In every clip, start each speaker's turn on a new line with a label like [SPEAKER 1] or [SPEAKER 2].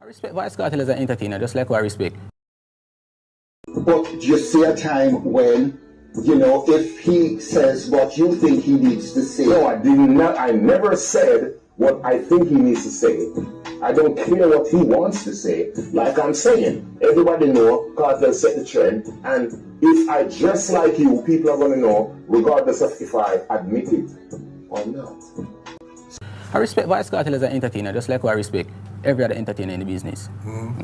[SPEAKER 1] I respect Vybz Kartel as an entertainer, just like what I respect.
[SPEAKER 2] But do you see a time when, if he says what you think he needs to say?
[SPEAKER 3] No, I did not. I never said what I think he needs to say. I don't care what he wants to say. Like I'm saying, everybody know Cartel set the trend, and if I dress like you, people are gonna know, regardless of if I admit it or not.
[SPEAKER 1] I respect Vybz Kartel as an entertainer, just like what I respect every other entertainer in the business.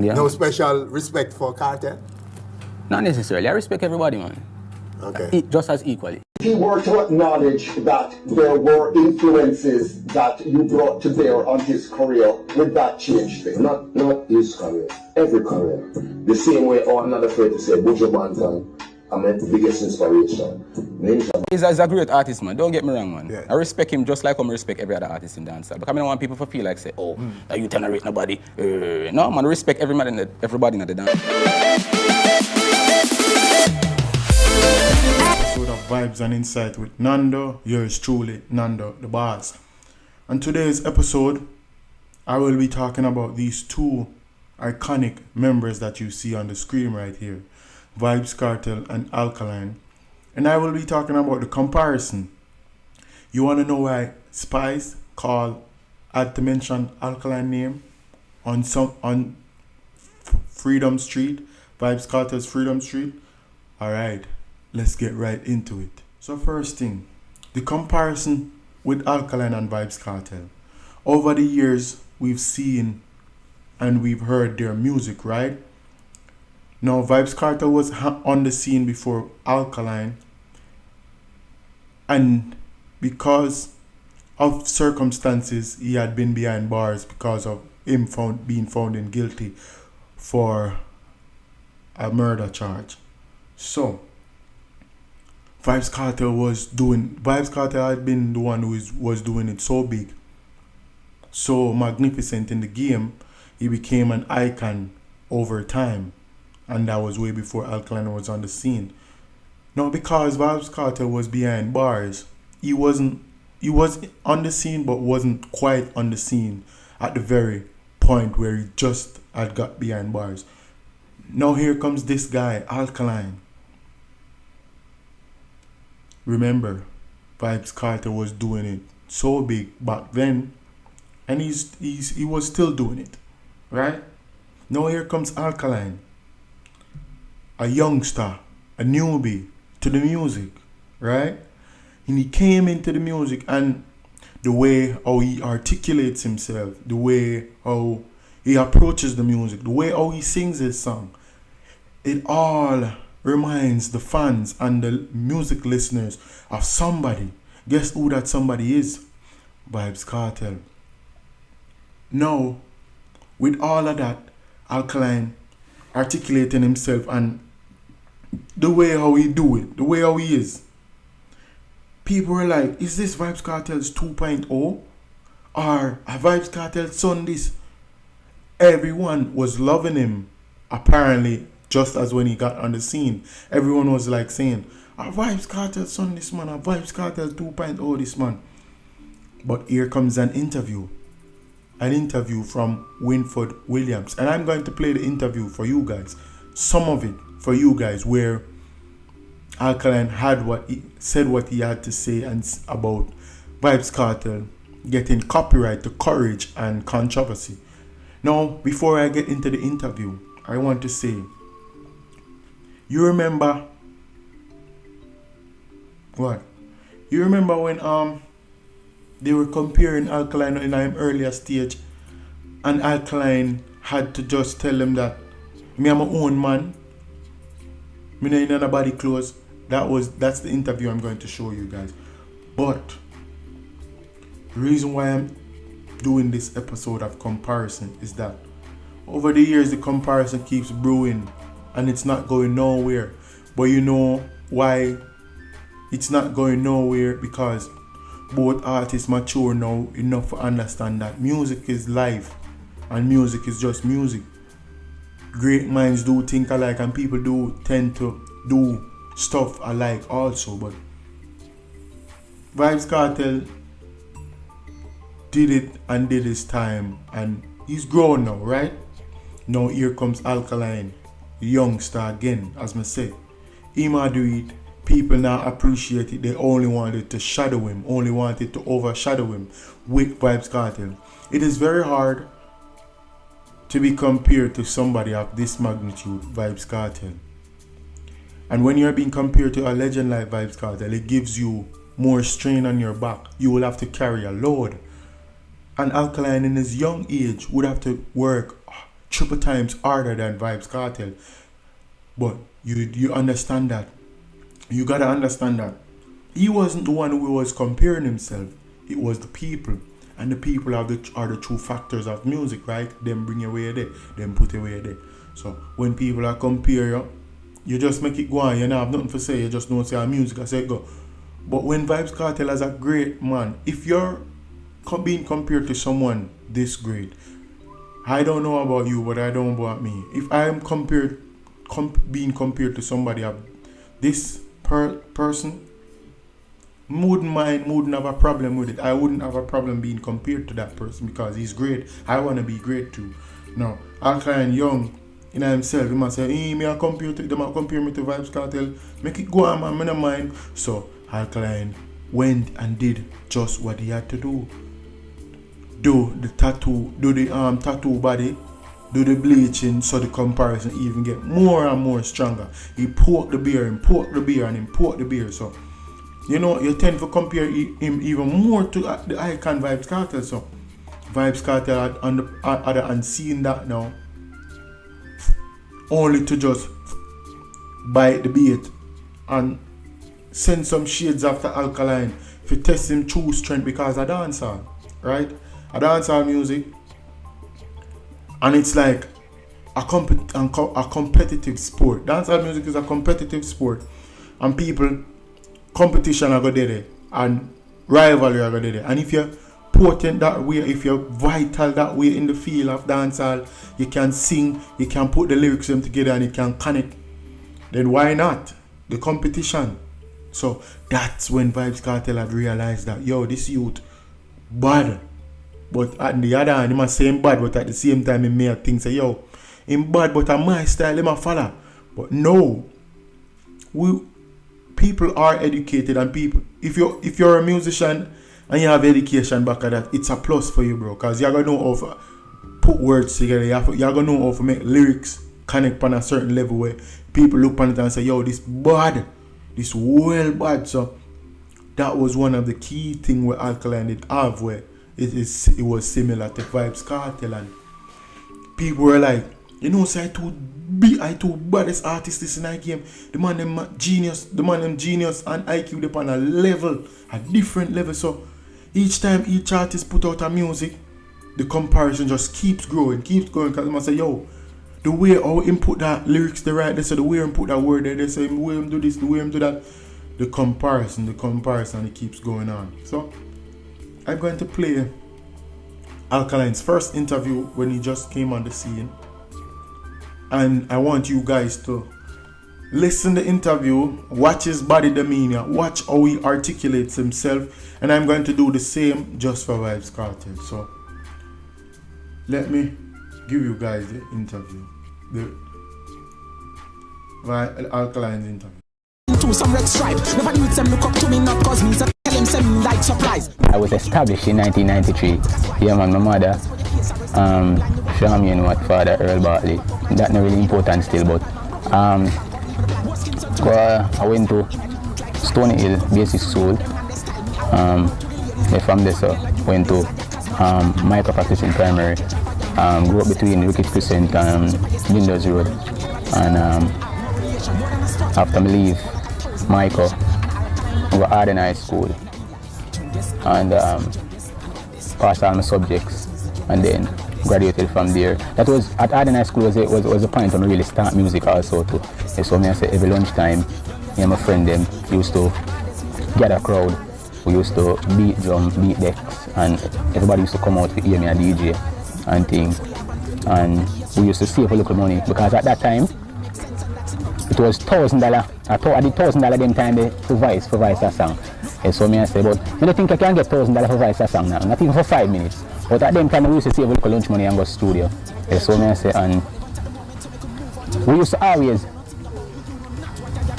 [SPEAKER 1] Yeah?
[SPEAKER 4] No special respect for Cartel?
[SPEAKER 1] Not necessarily. I respect everybody, man.
[SPEAKER 4] Okay.
[SPEAKER 1] Just as equally.
[SPEAKER 2] If he were to acknowledge that there were influences that you brought to bear on his career, would that change things?
[SPEAKER 3] Not his career, every career. The same way, or I'm not afraid to say, Buju Banton, I'm my biggest inspiration.
[SPEAKER 1] He's a great artist, man. Don't get me wrong, man.
[SPEAKER 4] Yeah.
[SPEAKER 1] I respect him just like I respect every other artist in dancehall. Because I don't want people to feel like, say, oh, you tolerate nobody. No, man, I respect everybody in the dance.
[SPEAKER 5] Episode of Vibes and Insight with Nando, yours truly, Nando the Boss. On today's episode, I will be talking about these two iconic members that you see on the screen right here, Vybz Kartel and Alkaline. And I will be talking about the comparison. You want to know why Spice had to mention Alkaline name on Freedom Street, Vybz Kartel's Freedom Street? Alright, let's get right into it. So first thing, the comparison with Alkaline and Vybz Kartel. Over the years, we've seen and we've heard their music, right? Now, Vybz Kartel was on the scene before Alkaline, and because of circumstances, he had been behind bars because of him being found guilty for a murder charge. So, Vybz Kartel had been the one who was doing it so big, so magnificent in the game, he became an icon over time. And that was way before Alkaline was on the scene. Now, because Vybz Kartel was behind bars, he was on the scene, but wasn't quite on the scene at the very point where he just had got behind bars. Now here comes this guy, Alkaline. Remember, Vybz Kartel was doing it so big back then, and he was still doing it, right? Now here comes Alkaline, a youngster, a newbie to the music, right? And he came into the music, and the way how he articulates himself, the way how he approaches the music, the way how he sings his song, it all reminds the fans and the music listeners of somebody. Guess who that somebody is? Vybz Kartel. Now, with all of that, Alkaline articulating himself and the way how he do it, the way how he is, people were like, is this Vybz Kartel's 2.0? Or a Vybz Kartel son this? Everyone was loving him, apparently, just as when he got on the scene. Everyone was like saying, a Vybz Kartel son this man, a Vybz Kartel 2.0 this man. But here comes an interview from Winford Williams. And I'm going to play the interview for you guys, some of it for you guys, where Alkaline said what he had to say and about Vybz Kartel getting copyright to courage and controversy. Now, before I get into the interview, I want to say, you remember what? You remember when they were comparing Alkaline in an earlier stage, and Alkaline had to just tell them that me am my own man, me no in nobody clothes. That's the interview I'm going to show you guys. But the reason why I'm doing this episode of comparison is that over the years the comparison keeps brewing and it's not going nowhere. But you know why it's not going nowhere? Because both artists mature now enough to understand that music is life and music is just music. Great minds do think alike, and people do tend to do stuff alike also. But Vybz Kartel did it and did his time, and he's grown now, right? Now here comes Alkaline, youngster again, as I say. He might do it, people now appreciate it, they only wanted to shadow him, only wanted to overshadow him with Vybz Kartel. It is very hard to be compared to somebody of this magnitude, Vybz Kartel. And when you're being compared to a legend like Vybz Kartel, it gives you more strain on your back. You will have to carry a load. And Alkaline in his young age would have to work triple times harder than Vybz Kartel. But you understand that. You gotta understand that. He wasn't the one who was comparing himself. It was the people. And the people are the true factors of music, right? Them bring you away there, them put you away there. So when people are compare you, you just make it go on. You don't have nothing to say. You just don't say music. I say go. But when Vybz Kartel is a great man, if you're being compared to someone this great, I don't know about you, but I don't know about me. If I am being compared to somebody of this person, wouldn't have a problem with it. I wouldn't have a problem being compared to that person because he's great. I want to be great too. Now, Alkaline young in himself, he must say, hey, me I compare me to Vybz Kartel. Make it go on, man, I don't mind. So Alkaline went and did just what he had to do. Do the tattoo body, do the bleaching so the comparison even get more and more stronger. He poked the beer, import the beer. So you know, you tend to compare him even more to the icon Vybz Kartel. So Vybz Kartel on the other hand seeing that now, only to just bite the bait and send some shades after Alkaline to test him true strength because of dancehall, right? A dancehall music, and it's like a competitive sport. Dancehall music is a competitive sport, and competition are going there, and rivalry are going there. And if you're potent that way, if you're vital that way in the field of dancehall, you can sing, you can put the lyrics them together, and you can connect. Then why not the competition? So that's when Vybz Kartel had realized that this youth bad. But at the other hand, he must say him bad, but at the same time, he may think say, him bad, but at my style, he must follow. But no, people are educated, and people, if you're a musician and you have education back at that, it's a plus for you, bro, because you're gonna know how to put words together. You're gonna know how to make lyrics connect on a certain level where people look on it and say, this bad, this well bad. So that was one of the key things where Alkaline did have, where it was similar to Vybz Kartel, and people were like, say I too baddest artist this in the game. The man them genius, and IQ upon a different level. So each time each artist put out a music, the comparison just keeps growing, because they must say, the way how him put that lyrics the right, they say the way him put that word there, they say the way him do this, the way him do that. The comparison, it keeps going on. So I'm going to play Alkaline's first interview when he just came on the scene. And I want you guys to listen to the interview, watch his body demeanor, watch how he articulates himself. And I'm going to do the same just for Vybz Kartel. So let me give you guys the interview. The Alkaline's interview.
[SPEAKER 6] Some red stripe. Nobody needs them look up to me, not cause me. Tell him send me like surprise.
[SPEAKER 1] I was established in 1993. Yeah, man, my mother, Shami and my father, Earl Bartley. That's not really important still, but I went to Stony Hill Basic School. From there, so went to Micro Practicing Primary. Grew up between Ricketts Crescent and Windows Road. And after me leave Michael, we were at high school and passed all my subjects, and then graduated from there. That was at Arden High School was the point when I really start music also too. So me I say every lunchtime, me and my friend them used to gather a crowd. We used to beat drum, beat decks, and everybody used to come out to hear me a DJ and things. And we used to save a little money because at that time it was $1,000. I did $1,000 them time for voice a song. So me I say, but I don't think I can get $1,000 for voice a song now, not even for 5 minutes. But at them time we used to save a little lunch money and go to studio. So me I say, and we used to always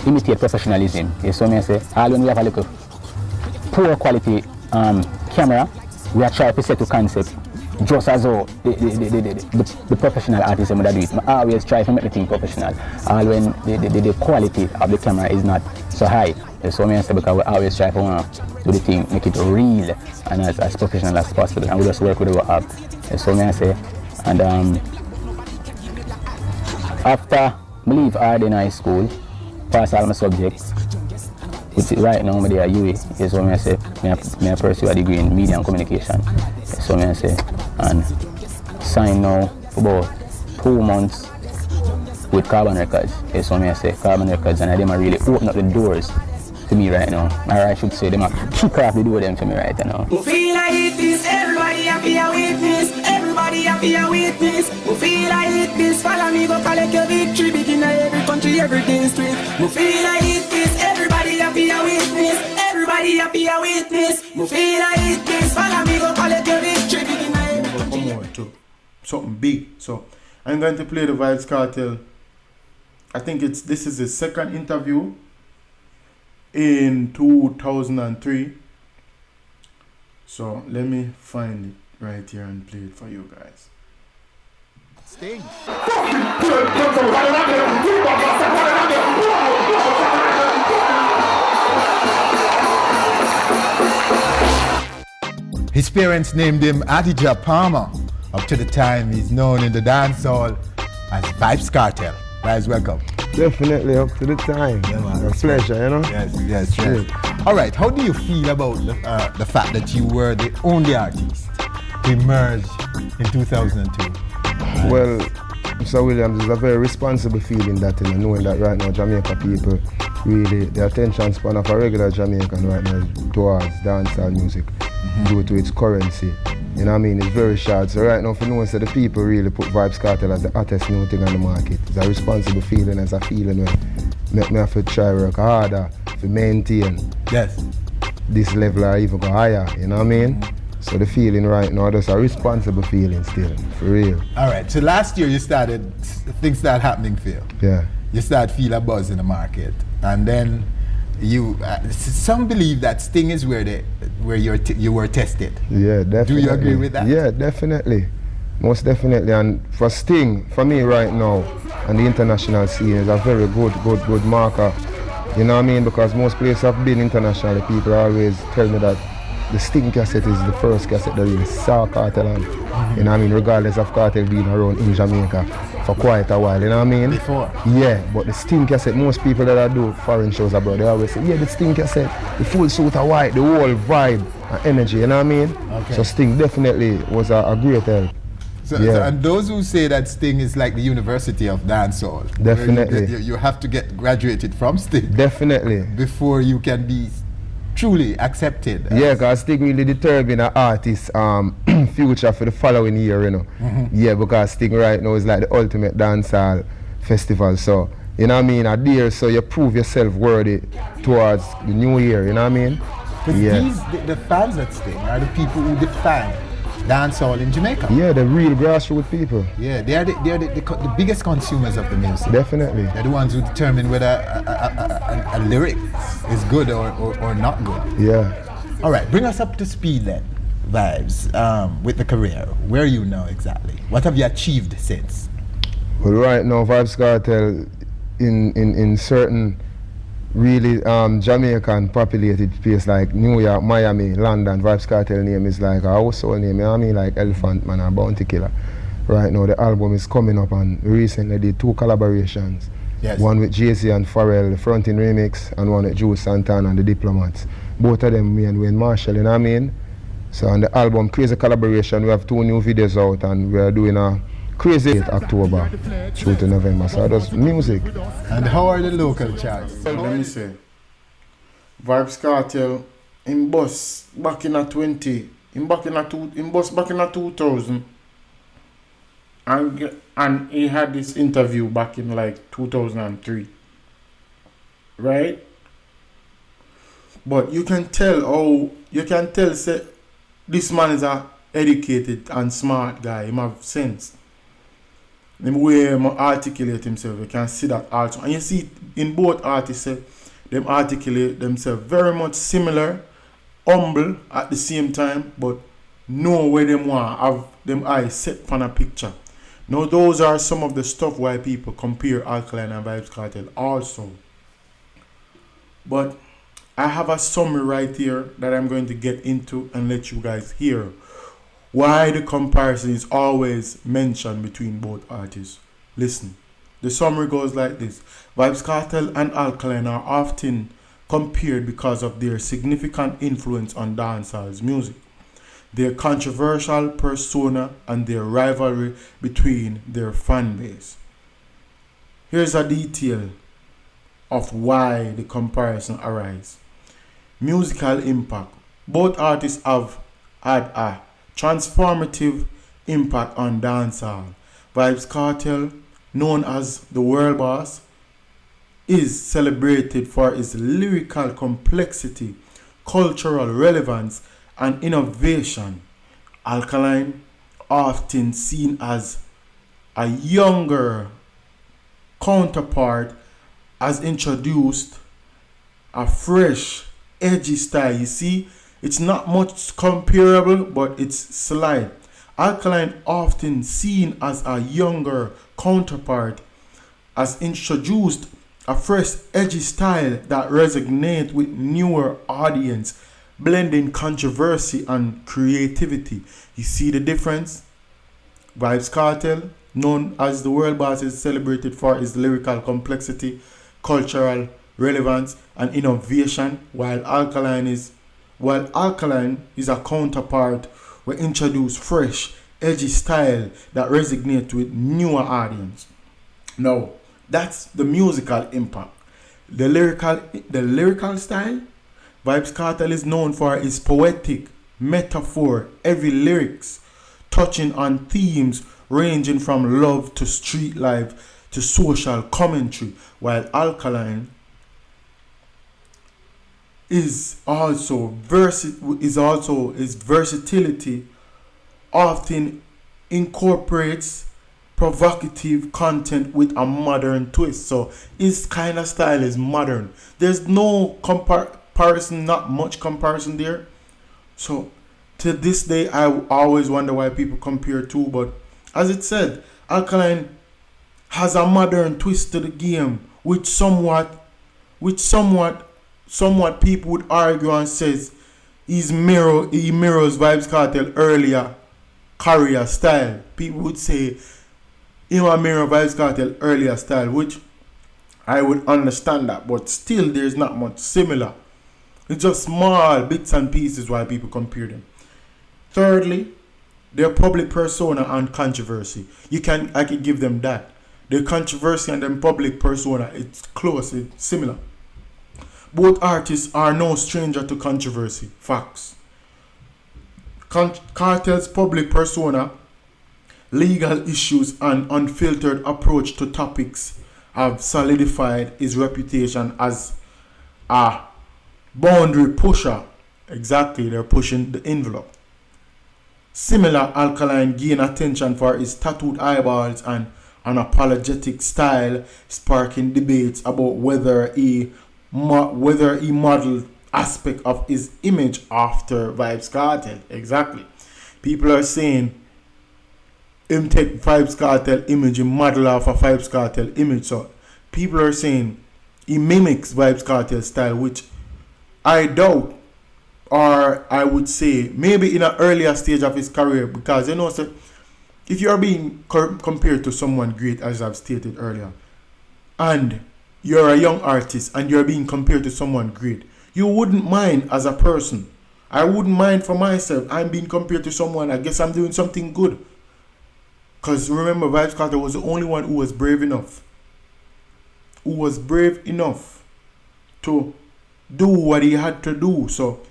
[SPEAKER 1] imitate professionalism. You see what I say? All when we have a little poor quality camera, we are trying to set to concept just as though the professional artists would do it. I always try to make the thing professional. All when the quality of the camera is not so high. You see what I say? Because we always try to do the thing, make it real and as professional as possible. And we just work with our app. You see what I say? And after I leave Arden High School, pass all my subjects, which right now I'm there at UE, is what I say, I pursue a degree in media and communication. That's what I say. And sign now for about 2 months with Carbon Records. That's what I say, Carbon Records, and them really open up the doors to me right now. Or I should say, them kick off the door them for me right now.
[SPEAKER 6] We feel like this, everybody happy a witness. Everybody happy a witness. We feel like this, follow me, go collect your victory. Begin every country, everything's sweet. We feel like this, everybody happy a witness. Everybody happy a witness. We feel like this, follow me, go collect your victory. Begin every
[SPEAKER 5] Come on to something big. So I'm going to play the Vybz Kartel. I think this is his second interview in 2003. So let me find it right here and play it for you guys.
[SPEAKER 4] Sting. His parents named him Adidja Palmer. Up to the time, he's known in the dancehall as Vybz Kartel. Guys, welcome.
[SPEAKER 7] Definitely up to the time.
[SPEAKER 4] Yeah, man.
[SPEAKER 7] A pleasure, you know?
[SPEAKER 4] Yes. All right, how do you feel about the fact that you were the only artist to emerge in 2002?
[SPEAKER 7] Well, Mr. Williams, it's a very responsible feeling that, you know, knowing that right now Jamaica people really, the attention span of a regular Jamaican right now is towards dancehall music due to its currency. You know what I mean? It's very short. So right now, for no one the people really put Vybz Kartel as the hottest new thing on the market. It's a responsible feeling, it's a feeling where make me have to try work harder to maintain this level or even go higher, you know what I mean? So the feeling right now, that's a responsible feeling still, for real.
[SPEAKER 4] All right, so last year things started happening for you.
[SPEAKER 7] Yeah.
[SPEAKER 4] You started feel a buzz in the market, and then some believe that Sting is where you were tested.
[SPEAKER 7] Yeah, definitely.
[SPEAKER 4] Do you agree with that?
[SPEAKER 7] Yeah, definitely. Most definitely. And for Sting, for me right now, and the international scene is a very good marker. You know what I mean? Because most places I've been internationally, people always tell me that the Sting cassette is the first cassette that really saw Kartel on. You know what I mean? Regardless of Kartel being around in Jamaica for quite a while, you know what I mean?
[SPEAKER 4] Before?
[SPEAKER 7] Yeah, but the Sting cassette, most people that I do foreign shows abroad, they always say, yeah, the Sting cassette, the full suit of white, the whole vibe and energy, you know what I mean?
[SPEAKER 4] Okay.
[SPEAKER 7] So Sting definitely was a great help.
[SPEAKER 4] So,
[SPEAKER 7] Yeah.
[SPEAKER 4] and those who say that Sting is like the university of dancehall,
[SPEAKER 7] Definitely.
[SPEAKER 4] you have to get graduated from Sting
[SPEAKER 7] Definitely.
[SPEAKER 4] before you can be truly accepted.
[SPEAKER 7] Yeah, because Sting really determine an artist's future for the following year, you know. Yeah, because Sting right now is like the ultimate dancehall festival. So, you know what I mean? A year, so you prove yourself worthy towards the new year, you know what I mean?
[SPEAKER 4] Because the fans at Sting are the people who define dancehall in Jamaica.
[SPEAKER 7] Yeah, the real grassroots people.
[SPEAKER 4] Yeah, they are the biggest consumers of the music.
[SPEAKER 7] Definitely.
[SPEAKER 4] They're the ones who determine whether a lyric is good or not good.
[SPEAKER 7] Yeah.
[SPEAKER 4] All right, bring us up to speed then, Vybz, with the career. Where are you now exactly? What have you achieved since?
[SPEAKER 7] Well, right now, Vybz Kartel in certain really Jamaican populated place like New York, Miami, London, Vybz Kartel name is like a household name, you know what I mean? Like Elephant Man or Bounty Killer. Right now, the album is coming up, and recently did 2 collaborations.
[SPEAKER 4] Yes.
[SPEAKER 7] One with Jay-Z and Pharrell, the Frontin Remix, and one with Juice Santana and the Diplomats. Both of them, me and Wayne Marshall, you know what I mean? So on the album, crazy collaboration, we have 2 new videos out, and we are doing a crazy October through to November. So that's music.
[SPEAKER 4] And how are the local charts?
[SPEAKER 5] Well, let me say, Vybz Kartel in bus back in a 20, in bus back in a 2000, and he had this interview back in like 2003, right? But you can tell say, this man is a educated and smart guy, he have sense. the way him articulate himself, you can see that also. And you see it in both artists, them articulate themselves very much similar, humble at the same time, but know where them want have them eyes set on a picture. Now those are some of the stuff why people compare Alkaline and Vybz Kartel also. But I have a summary right here that I'm going to get into and let you guys hear why the comparison is always mentioned between both artists. Listen, the summary goes like this. Vybz Kartel and Alkaline are often compared because of their significant influence on dancehall's music, their controversial persona, and their rivalry between their fan base. Here's a detail of why the comparison arises. Musical impact. Both artists have had a transformative impact on dancehall. Vybz Kartel, known as the world boss, is celebrated for its lyrical complexity, cultural relevance, and innovation. Alkaline, often seen as a younger counterpart, has introduced a fresh, edgy style. You see, it's not much comparable, but it's slight. Alkaline, often seen as a younger counterpart, has introduced a fresh, edgy style that resonates with newer audience, blending controversy and creativity. You see the difference? Vybz Kartel, known as the world boss, is celebrated for its lyrical complexity, cultural relevance, and innovation, while Alkaline is a counterpart will introduce fresh, edgy style that resonates with newer audience. Now, that's the musical impact. The lyrical style, Vybz Kartel is known for its poetic, metaphor-heavy lyrics, touching on themes ranging from love to street life to social commentary, while Alkaline its versatility often incorporates provocative content with a modern twist. So his kind of style is modern. There's no comparison, not much comparison there. So to this day, I always wonder why people compare two. But as it said, Alkaline has a modern twist to the game, which somewhat people would argue and says he mirrors Vybz Kartel earlier career style. People would say he will mirror Vybz Kartel earlier style, which I would understand that, but still there's not much similar. It's just small bits and pieces why people compare them. Thirdly, their public persona and controversy. I can give them that. Their controversy and their public persona, it's close, it's similar. Both artists are no stranger to controversy. Facts. Kartel's public persona, legal issues, and unfiltered approach to topics have solidified his reputation as a boundary pusher. Exactly, they're pushing the envelope. Similar, Alkaline gained attention for his tattooed eyeballs and an apologetic style, sparking debates about whether he modeled aspect of his image after Vybz Kartel. Exactly. People are saying him take Vybz Kartel image and model off a Vybz Kartel image. So people are saying he mimics Vybz Kartel style, which I doubt, or I would say maybe in an earlier stage of his career, because so if you are being compared to someone great, as I've stated earlier, and you're a young artist and you're being compared to someone great, you wouldn't mind as a person. I wouldn't mind for myself. I'm being compared to someone. I guess I'm doing something good. Because remember, Vybz Kartel was the only one who was brave enough. To do what he had to do. So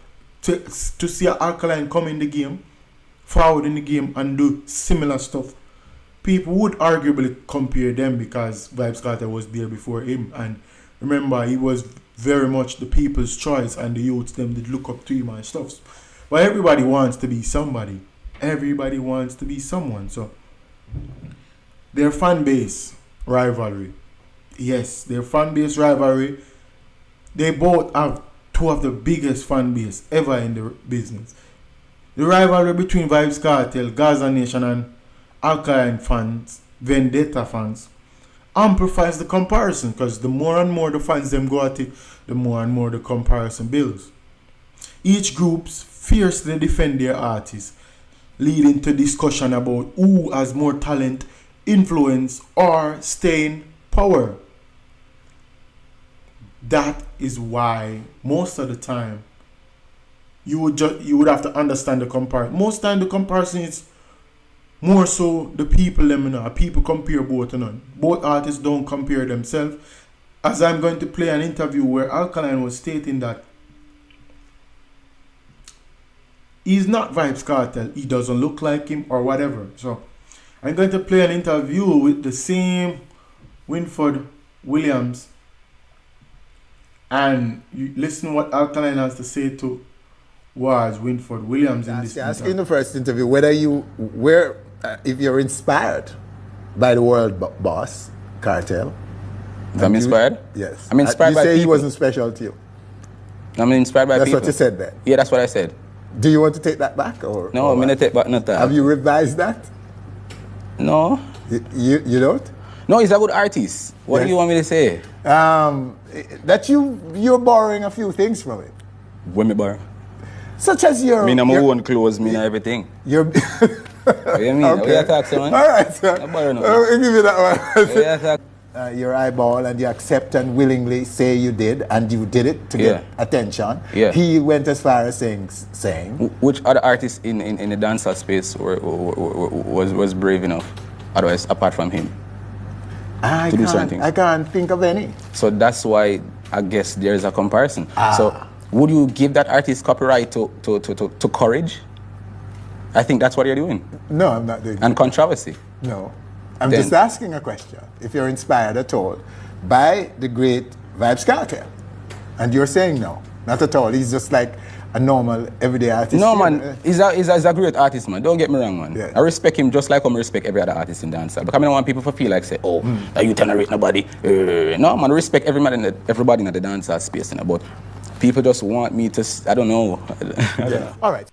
[SPEAKER 5] to see Alkaline come in the game, forward in the game, and do similar stuff, people would arguably compare them because Vybz Kartel was there before him. And remember, he was very much the people's choice, and the youths them did look up to him and stuff. But everybody wants to be somebody. Everybody wants to be someone. So their fan base rivalry. Yes, their fan base rivalry. They both have two of the biggest fan base ever in the business. The rivalry between Vybz Kartel, Gaza Nation, and Alkaline fans, Vendetta fans, amplifies the comparison because the more and more the fans them go at it, the more and more the comparison builds. Each groups fiercely defend their artists, leading to discussion about who has more talent, influence, or staying power. That is why most of the time you would have to understand the comparison. Most time the comparison is more so the people them, you know. People compare both, you know. Both artists don't compare themselves. As I'm going to play an interview where Alkaline was stating that he's not Vybz Kartel, he doesn't look like him or whatever. So I'm going to play an interview with the same Winford Williams, and you listen what Alkaline has to say to was Winford Williams in this
[SPEAKER 8] interview. In the first interview, whether if you're inspired by the world boss, Kartel.
[SPEAKER 1] I'm inspired?
[SPEAKER 8] Yes.
[SPEAKER 1] I'm inspired by people.
[SPEAKER 8] You say he wasn't special to you.
[SPEAKER 1] I'm inspired by
[SPEAKER 8] That's
[SPEAKER 1] people.
[SPEAKER 8] what you said there.
[SPEAKER 1] Yeah, that's what I said.
[SPEAKER 8] Do you want to take that back? Or
[SPEAKER 1] I'm going to take back nothing.
[SPEAKER 8] Have you revised that?
[SPEAKER 1] No.
[SPEAKER 8] You don't?
[SPEAKER 1] No, he's a good artist. What do you want me to say?
[SPEAKER 8] That you're borrowing a few things from it.
[SPEAKER 1] When me borrow?
[SPEAKER 8] Such as your...
[SPEAKER 1] Me my own clothes, me everything.
[SPEAKER 8] Your...
[SPEAKER 1] What do you mean?
[SPEAKER 8] Okay.
[SPEAKER 1] What you talk to, man?
[SPEAKER 8] All right, sir.
[SPEAKER 1] I'll
[SPEAKER 8] give you that one.
[SPEAKER 1] What
[SPEAKER 8] your eyeball, and you accept and willingly say you did, and you did it to get attention.
[SPEAKER 1] Yeah.
[SPEAKER 8] He went as far as saying.
[SPEAKER 1] Which other artist in the dancehall space was brave enough, otherwise, apart from him, to do something?
[SPEAKER 8] I can't think of any.
[SPEAKER 1] So that's why I guess there's a comparison. So would you give that artist copyright to courage? I think that's what you're doing.
[SPEAKER 8] No, I'm not doing
[SPEAKER 1] And controversy.
[SPEAKER 8] No. I'm just asking a question. If you're inspired at all by the great Vybz Kartel, and you're saying no, not at all. He's just like a normal, everyday artist.
[SPEAKER 1] No, man. He's a great artist, man. Don't get me wrong, man.
[SPEAKER 8] Yeah.
[SPEAKER 1] I respect him just like I respect every other artist in dancehall. Because I don't want people to feel like, say, are you tolerate nobody? No, man. I respect everybody in the dancehall space, you know, but people just want me to, I don't know.
[SPEAKER 8] All right.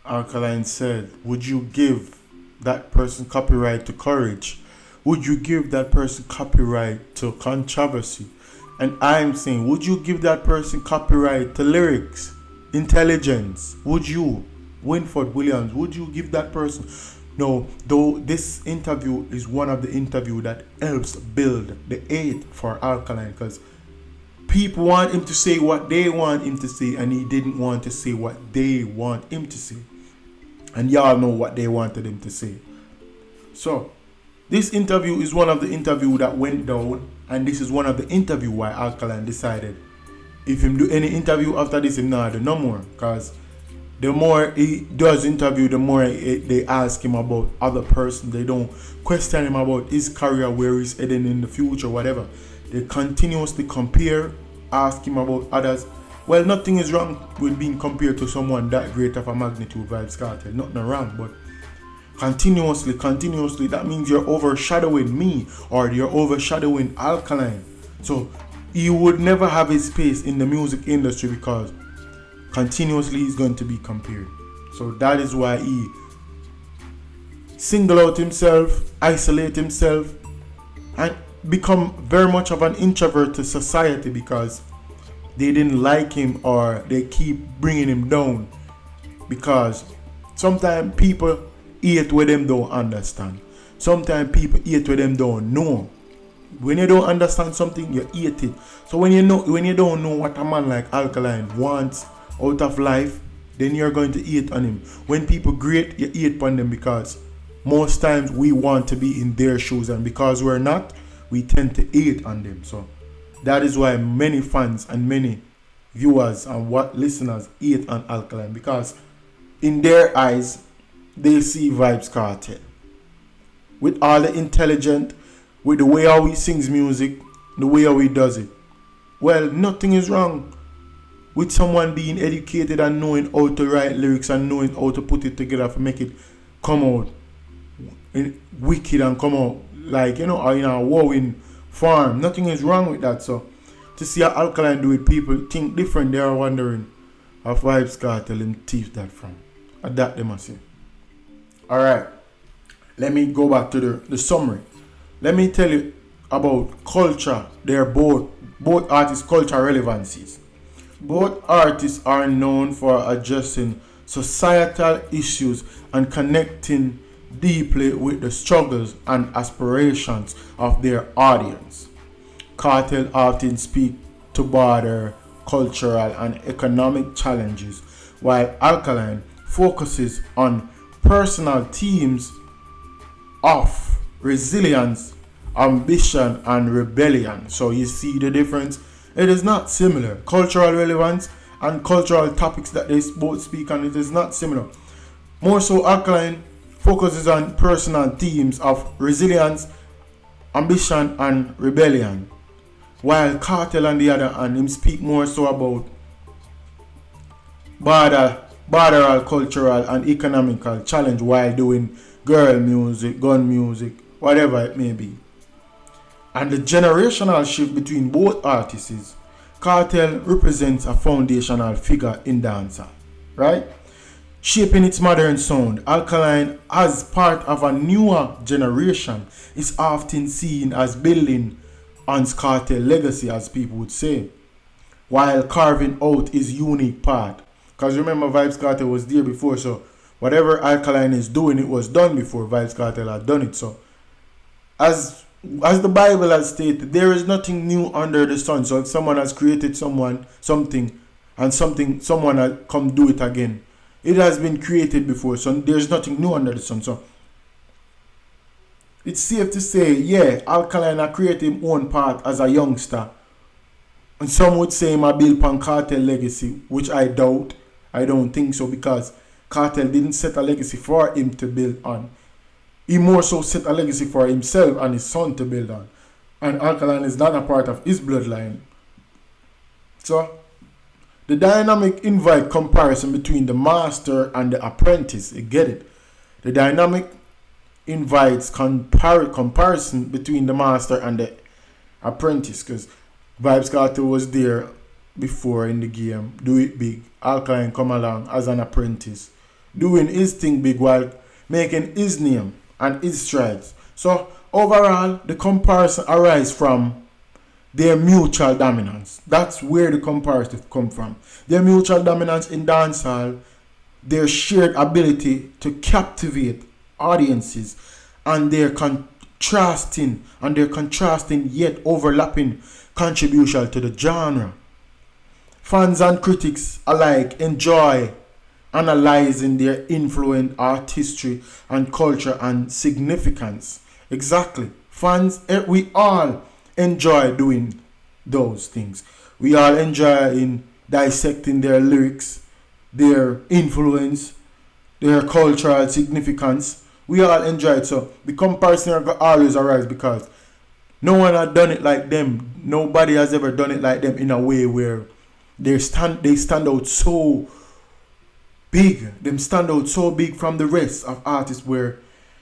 [SPEAKER 5] Alkaline said, would you give that person copyright to courage? Would you give that person copyright to controversy? And I'm saying, would you give that person copyright to lyrics, intelligence? Would you, Winford Williams, would you give that person? No, though this interview is one of the interviews that helps build the aid for Alkaline, because people want him to say what they want him to say, and he didn't want to say what they want him to say. And y'all know what they wanted him to say. So, this interview is one of the interviews that went down, and this is one of the interviews why Alkaline decided if him do any interview after this, him not do no more. Because the more he does interview, the more they ask him about other person. They don't question him about his career, where he's heading in the future, whatever. They continuously compare, ask him about others. Well, nothing is wrong with being compared to someone that great of a magnitude, Vybz Kartel. Nothing wrong, but continuously, that means you're overshadowing me, or you're overshadowing Alkaline. So he would never have his space in the music industry because continuously he's going to be compared. So that is why he single out himself, isolate himself, and become very much of an introvert to society because they didn't like him, or they keep bringing him down. Because sometimes people hate what them don't understand. Sometimes people hate what them don't know. When you don't understand something, you hate it. So when you don't know what a man like Alkaline wants out of life, then you're going to hate on him. When people great, you hate on them because most times we want to be in their shoes, and because we're not, we tend to hate on them. So that is why many fans and many viewers and listeners hate on Alkaline, because in their eyes they see Vybz Kartel with all the intelligent, with the way how he sings music, the way how he does it. Well, nothing is wrong with someone being educated and knowing how to write lyrics and knowing how to put it together to make it come out wicked and come out like, you know, or in a wowing form. Nothing is wrong with that. So to see how Alkaline do it, people think different. They are wondering of Vybz Kartel him thief that from. That they must say. Alright. Let me go back to the summary. Let me tell you about culture. They're both artists' culture relevancies. Both artists are known for addressing societal issues and connecting deeply with the struggles and aspirations of their audience. Kartel often speak to broader cultural and economic challenges, while Alkaline focuses on personal themes of resilience, ambition, and rebellion. So you see the difference? It is not similar. Cultural relevance and cultural topics that they both speak on, it is not similar. More so, Alkaline focuses on personal themes of resilience, ambition, and rebellion, while Kartel on the other hand, him speak more so about broader cultural and economical challenge while doing girl music, gun music, whatever it may be. And the generational shift between both artists is Kartel represents a foundational figure in dancehall, right? Shaping its modern sound, Alkaline, as part of a newer generation, is often seen as building on Kartel legacy, as people would say, while carving out his unique part. Because remember, Vybz Kartel was there before, so whatever Alkaline is doing, it was done before Vybz Kartel had done it. So, as the Bible has stated, there is nothing new under the sun. So if someone has created something, and someone has come do it again, it has been created before. So there's nothing new under the sun. So it's safe to say, yeah, Alkaline has created his own part as a youngster. And some would say he built upon Kartel legacy, which I doubt. I don't think so, because Kartel didn't set a legacy for him to build on. He more so set a legacy for himself and his son to build on. And Alkaline is not a part of his bloodline. So, the dynamic invite comparison between the master and the apprentice. You get it? The dynamic invites comparison between the master and the apprentice. Because Vybz Kartel was there before in the game. Do it big. Alkaline come along as an apprentice, doing his thing big while making his name and his strides. So overall, the comparison arises from their mutual dominance. That's where the comparison come from. Their mutual dominance in dancehall, their shared ability to captivate audiences, and their contrasting yet overlapping contribution to the genre. Fans and critics alike enjoy analyzing their influence, artistry, and culture and significance. Exactly. Fans, we all enjoy doing those things. We all enjoy in dissecting their lyrics, their influence, their cultural significance. We all enjoy it. So the comparison always arises because no one has done it like them. Nobody has ever done it like them in a way where they stand out so big. Them stand out so big from the rest of artists where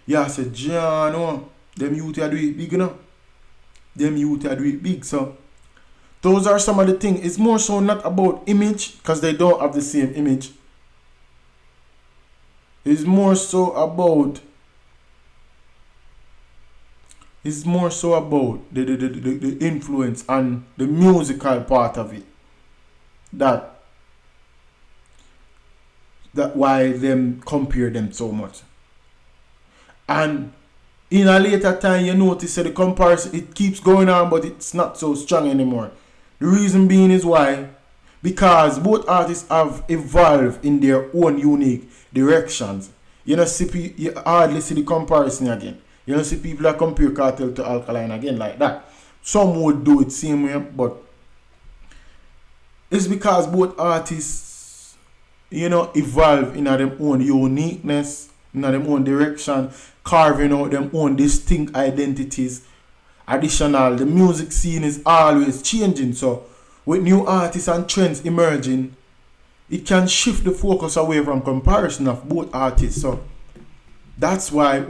[SPEAKER 5] I said, John, oh, them youth do it big, you know. Them youth do it big. So those are some of the things. It's more so not about image, because they don't have the same image. It's more so about the influence and the musical part of it. That why them compare them so much. And in a later time, you notice that the comparison, it keeps going on, but it's not so strong anymore. The reason being is why? Because both artists have evolved in their own unique directions. You hardly see the comparison again. You don't see people that compare Kartel to Alkaline again like that. Some would do it same way, but it's because both artists, evolve in their own uniqueness, in their own direction, carving out their own distinct identities. Additional, the music scene is always changing, so with new artists and trends emerging, it can shift the focus away from comparison of both artists. So That's why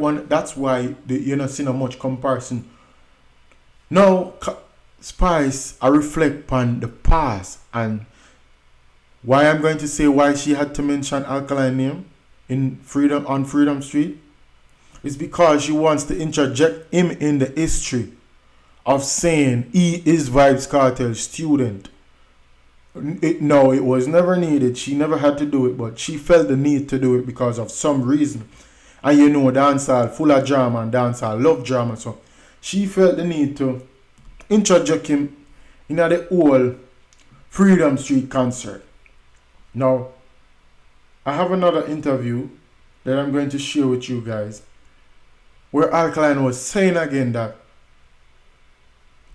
[SPEAKER 5] you're not seeing much comparison. Now, Spice, I reflect on the past and why I'm going to say why she had to mention Alkaline name in Freedom Street is because she wants to interject him in the history of saying he is Vybz Kartel's student. It was never needed. She never had to do it, but she felt the need to do it because of some reason. And dancehall full of drama and dancehall love drama, so she felt the need to interject him in the whole Freedom Street concert. Now, I have another interview that I'm going to share with you guys where Alkaline was saying again that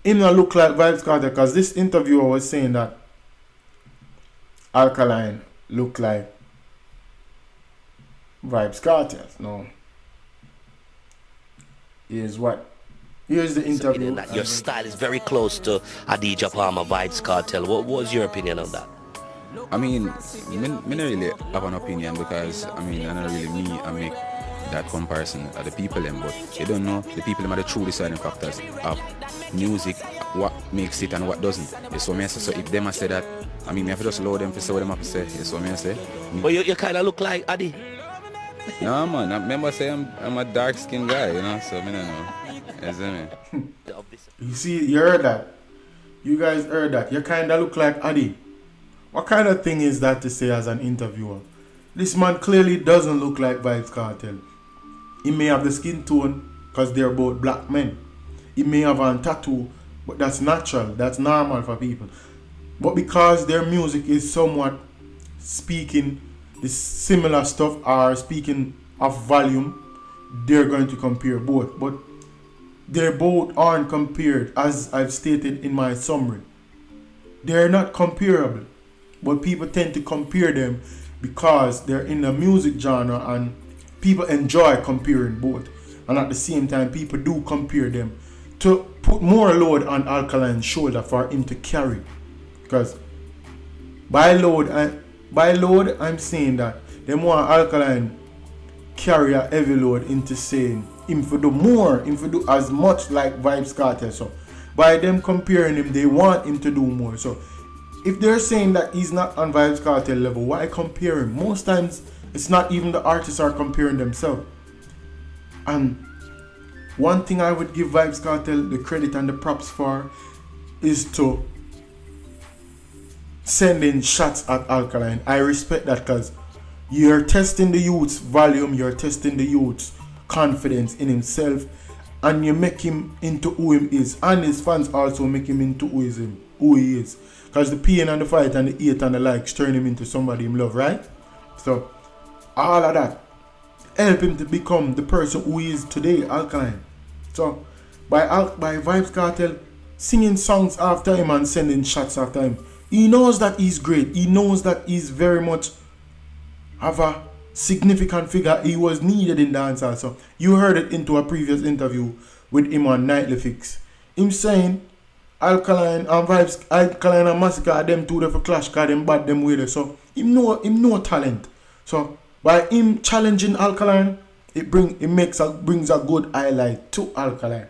[SPEAKER 5] him not look like Vybz Kartel, because this interviewer was saying that Alkaline look like Vybz Kartel. No. Here's the interview.
[SPEAKER 9] That your style is very close to Adidja Palmer, Vybz Kartel. What was your opinion on that?
[SPEAKER 10] I mean, me not really have an opinion because, I mean, I not really I make that comparison of the people them, but they don't know the people them are the true deciding factors of music, what makes it and what doesn't. So me say, so if them say that, I mean, me have to just allow them to say what them have to say. So me say.
[SPEAKER 9] But you kind of look like Adi.
[SPEAKER 10] No man, I remember saying I'm a dark skinned guy, so me don't know. You see me?
[SPEAKER 5] You see, you heard that. You guys heard that. You kind of look like Adi. What kind of thing is that to say as an interviewer? This man clearly doesn't look like Vybz Kartel. He may have the skin tone because they're both black men. He may have a tattoo, but that's natural. That's normal for people. But because their music is somewhat speaking this similar stuff or speaking of volume, they're going to compare both. But they both aren't compared, as I've stated in my summary. They're not comparable. But people tend to compare them because they're in the music genre and people enjoy comparing both. And at the same time, people do compare them to put more load on Alkaline's shoulder for him to carry. Because by load, I'm saying that they want Alkaline carry a heavy load into saying him for do more, him for do as much like Vybz Kartel. So by them comparing him, they want him to do more. So if they're saying that he's not on Vybz Kartel level, why compare him? Most times, it's not even the artists are comparing themselves. And one thing I would give Vybz Kartel the credit and the props for is to send in shots at Alkaline. I respect that because you're testing the youth's volume, you're testing the youth's confidence in himself, and you make him into who he is. And his fans also make him into who he is. Because the pain and the fight and the hate and the likes turn him into somebody him love, right? So, all of that help him to become the person who he is today, Alkaline. So, by Vybz Kartel singing songs after him and sending shots after him, he knows that he's great. He knows that he's very much have a significant figure. He was needed in dancehall. So, you heard it into a previous interview with him on Nightly Fix. Him saying, Alkaline and Massacre, them two there for clash because them bad them way there. So him know talent. So by him challenging Alkaline, it brings a good highlight to Alkaline.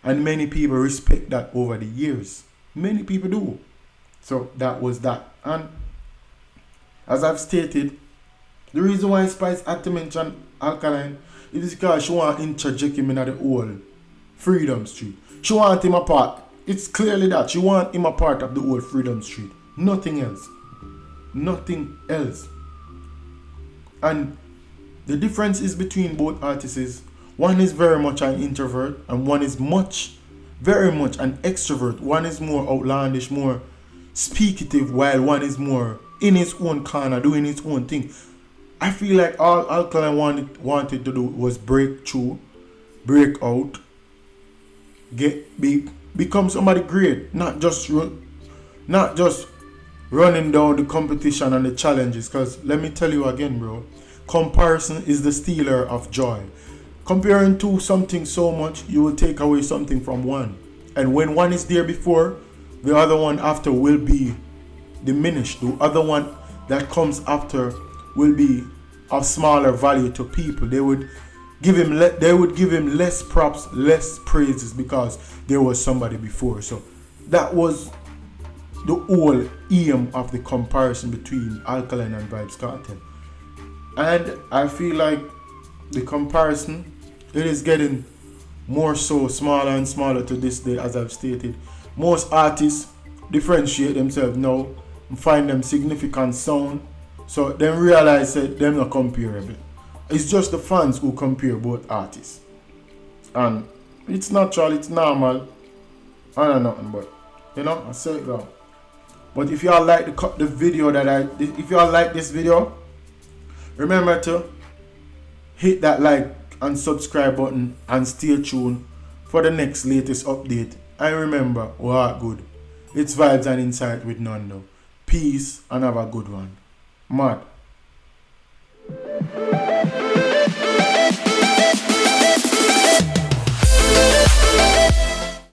[SPEAKER 5] And many people respect that over the years. Many people do. So that was that. And as I've stated, the reason why Spice had to mention Alkaline is because she want to interject him in the whole Freedom Street. She want him apart. It's clearly that. She want him a part of the whole Freedom Street. Nothing else. Nothing else. And the difference is between both artists is one is very much an introvert and one is very much an extrovert. One is more outlandish, more speakative, while one is more in his own corner, doing his own thing. I feel like all Alkaline wanted to do was break through, break out, become somebody great, not just running down the competition and the challenges. Because let me tell you again, bro, comparison is the stealer of joy. Comparing to something so much, you will take away something from one, and when one is there before, the other one after will be diminished. The other one that comes after will be of smaller value to people. They would they would give him less props, less praises because there was somebody before. So that was the whole aim of the comparison between Alkaline and Vybz Kartel. And I feel like the comparison, it is getting more so smaller and smaller to this day, as I've stated. Most artists differentiate themselves now and find them significant sound, so then realize that they're not comparable. It's just the fans who compare both artists, and it's natural, it's normal. I don't know nothing, but you know, I say it go. But if y'all like the video if y'all like this video, remember to hit that like and subscribe button and stay tuned for the next latest update. And remember, we're good. It's Vibes and Insight with Nando. Peace and have a good one. Mad.